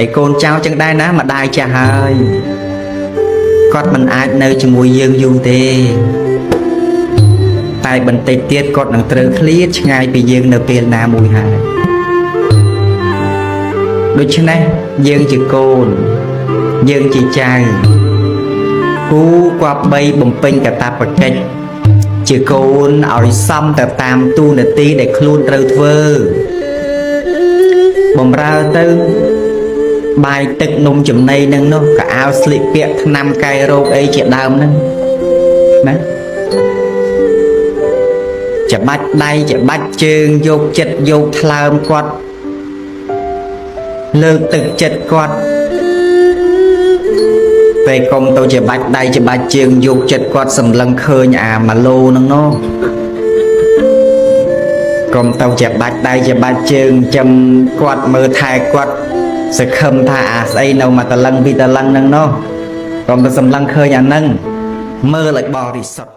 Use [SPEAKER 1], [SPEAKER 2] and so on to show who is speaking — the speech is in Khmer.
[SPEAKER 1] ឯកូនចៅចឹងដែរណាម្ដាយចាស់ហើយគាត់មិនអាចនៅជាមួយយើងយូរទេតែបន្តិចទៀតគាត់នឹងត្រូវឃ្លាតឆ្ងាយពីយើងនៅពេលណាមួយហើយដូច្នេះយើងជាកូនយើងជាចៅគូគប្បីបំពេញកាតព្វកិច្ចជាកូនឲ្យសមទៅតាមទូនាទីដែលខ្លួនត្រូវធ្វើបំរើទៅបាយទឹកនំចំណីនឹងនោះក៏អាវស្លៀកពាក់ថ្នាំកែរោគអីជាដើមហ្នឹងណាច្បាច់ដៃច្បាច់ជើងយកចិត្តយកថ្លើមគាត់លើកទឹកចិត្តគាត់ពេលកុំទៅច្បាច់ដៃច្បាច់ជើងយកចិត្តគាត់សម្លឹងឃើញអាម៉ាឡូហ្នឹងនោះកុំទៅច្បាច់ដៃច្បាច់ជើងចាំគាត់មើលថែគាត់សង្ឃឹមថាអាស្អីនៅមកតលឹងពីតលឹងហ្នឹងនោះកុំទៅសម្លឹងឃើញអាហ្នឹងមើលឲ្យបរិសុទ្ធ